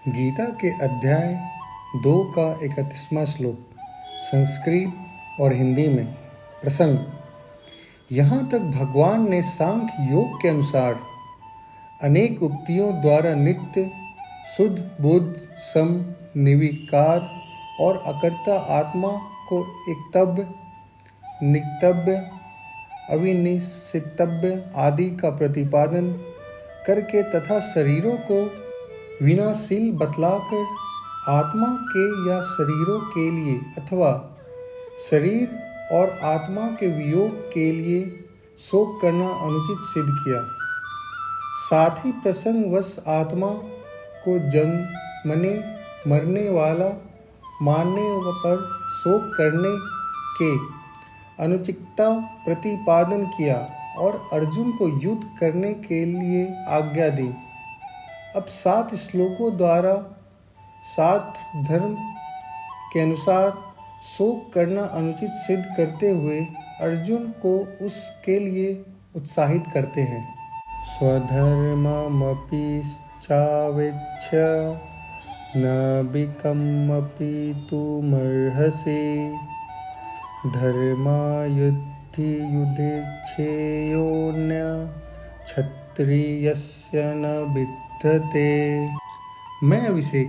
गीता के अध्याय 2 का 31वां श्लोक संस्कृत और हिंदी में। प्रसंग। यहाँ तक भगवान ने सांख्य योग के अनुसार अनेक उक्तियों द्वारा नित्य, शुद्ध, बुद्ध, सम, निर्विकार और अकर्ता आत्मा को एकतव्य, नित्यव्य, अविनिश्चितव्य आदि का प्रतिपादन करके तथा शरीरों को विनाशील बतलाकर आत्मा के या शरीरों के लिए अथवा शरीर और आत्मा के वियोग के लिए शोक करना अनुचित सिद्ध किया। साथ ही प्रसंगवश आत्मा को जन्मने मरने वाला मानने पर शोक करने के अनुचितता प्रतिपादन किया और अर्जुन को युद्ध करने के लिए आज्ञा दी। अब 7 श्लोकों द्वारा 7 धर्म के अनुसार शोक करना अनुचित सिद्ध करते हुए अर्जुन को उसके लिए उत्साहित करते हैं। स्वधर्ममपि चावेक्ष्य न बिकमपि तुमर्हसि धर्मायुद्धि युधिच्छेयोऽन्य क्षत्रियस्य न विद्यते। मैं अभिषेक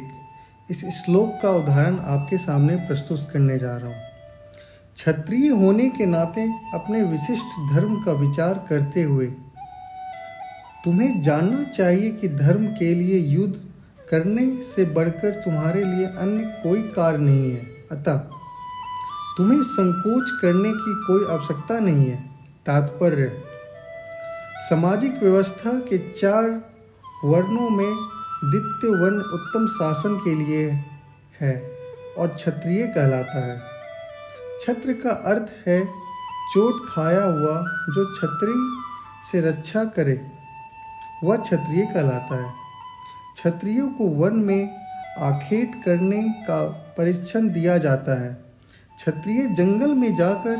इस श्लोक का उदाहरण आपके सामने प्रस्तुत करने जा रहा हूँ। क्षत्रिय होने के नाते अपने विशिष्ट धर्म का विचार करते हुए तुम्हें जानना चाहिए कि धर्म के लिए युद्ध करने से बढ़कर तुम्हारे लिए अन्य कोई कार्य नहीं है। अतः तुम्हें संकोच करने की कोई आवश्यकता नहीं है। तात्पर्य: सामाजिक व्यवस्था के 4 वर्णों में द्वितीय वर्ण उत्तम शासन के लिए है और क्षत्रिय कहलाता है। क्षत्र का अर्थ है चोट खाया हुआ, जो क्षत्रिय से रक्षा करे वह क्षत्रिय कहलाता है। क्षत्रियों को वन में आखेट करने का प्रशिक्षण दिया जाता है। क्षत्रिय जंगल में जाकर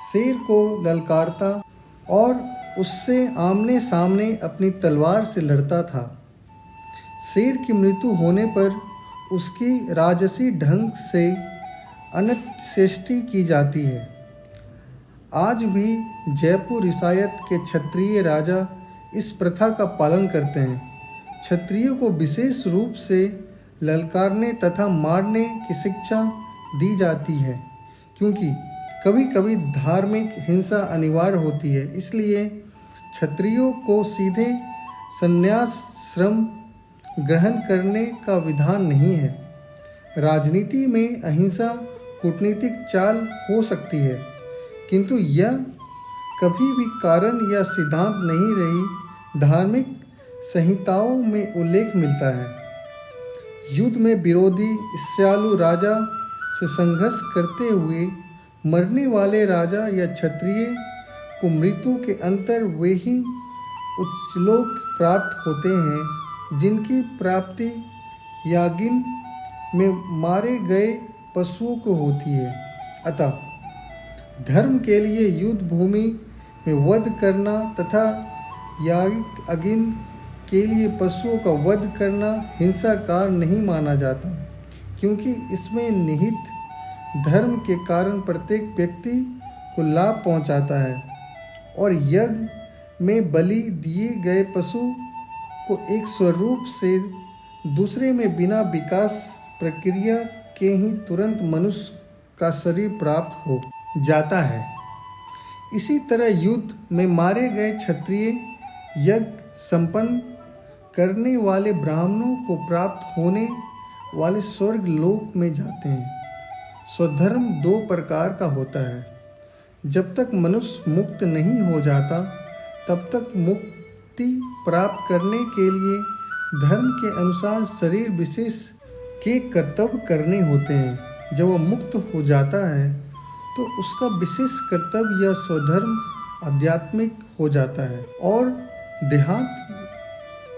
शेर को ललकारता और उससे आमने सामने अपनी तलवार से लड़ता था। शेर की मृत्यु होने पर उसकी राजसी ढंग से अंत्येष्टि की जाती है। आज भी जयपुर रियासत के क्षत्रिय राजा इस प्रथा का पालन करते हैं। क्षत्रियों को विशेष रूप से ललकारने तथा मारने की शिक्षा दी जाती है, क्योंकि कभी कभी धार्मिक हिंसा अनिवार्य होती है। इसलिए क्षत्रियों को सीधे संन्यासाश्रम ग्रहण करने का विधान नहीं है। राजनीति में अहिंसा कूटनीतिक चाल हो सकती है, किंतु यह कभी भी कारण या सिद्धांत नहीं रही। धार्मिक संहिताओं में उल्लेख मिलता है। युद्ध में विरोधी ईर्ष्यालु राजा से संघर्ष करते हुए मरने वाले राजा या क्षत्रिय को मृत्यु के अंतर वे ही उच्चलोक प्राप्त होते हैं जिनकी प्राप्ति याज्ञ में मारे गए पशुओं को होती है। अतः धर्म के लिए युद्ध भूमि में वध करना तथा याज्ञ के लिए पशुओं का वध करना हिंसा कार्य नहीं माना जाता, क्योंकि इसमें निहित धर्म के कारण प्रत्येक व्यक्ति को लाभ पहुंचाता है और यज्ञ में बलि दिए गए पशु को एक स्वरूप से दूसरे में बिना विकास प्रक्रिया के ही तुरंत मनुष्य का शरीर प्राप्त हो जाता है। इसी तरह युद्ध में मारे गए क्षत्रिय यज्ञ संपन्न करने वाले ब्राह्मणों को प्राप्त होने वाले स्वर्ग लोक में जाते हैं। स्वधर्म 2 प्रकार का होता है। जब तक मनुष्य मुक्त नहीं हो जाता तब तक मुक्ति प्राप्त करने के लिए धर्म के अनुसार शरीर विशेष के कर्तव्य करने होते हैं। जब वह मुक्त हो जाता है तो उसका विशेष कर्तव्य या स्वधर्म आध्यात्मिक हो जाता है और देहात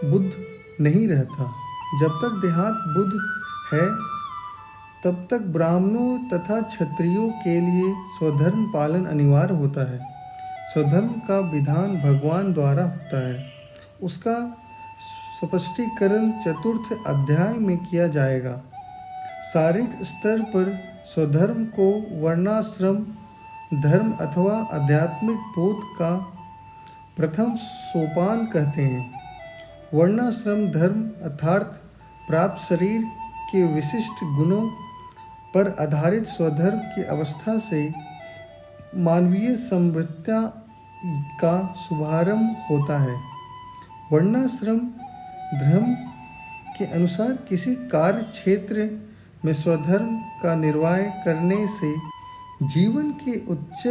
बुद्ध नहीं रहता। जब तक देहात बुद्ध है तब तक ब्राह्मणों तथा क्षत्रियों के लिए स्वधर्म पालन अनिवार्य होता है। स्वधर्म का विधान भगवान द्वारा होता है। उसका स्पष्टीकरण चतुर्थ अध्याय में किया जाएगा। शारीरिक स्तर पर स्वधर्म को वर्णाश्रम धर्म अथवा आध्यात्मिक बोध का प्रथम सोपान कहते हैं। वर्णाश्रम धर्म अर्थात प्राप्त शरीर के विशिष्ट गुणों पर आधारित स्वधर्म की अवस्था से मानवीय समृद्धता का शुभारंभ होता है। वर्णाश्रम धर्म के अनुसार किसी कार्य क्षेत्र में स्वधर्म का निर्वाह करने से जीवन के उच्च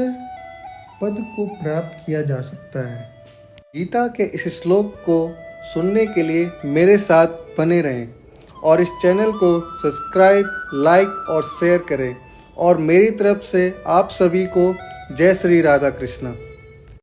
पद को प्राप्त किया जा सकता है। गीता के इस श्लोक को सुनने के लिए मेरे साथ बने रहें और इस चैनल को सब्सक्राइब, लाइक और शेयर करें। और मेरी तरफ से आप सभी को जय श्री राधा कृष्ण।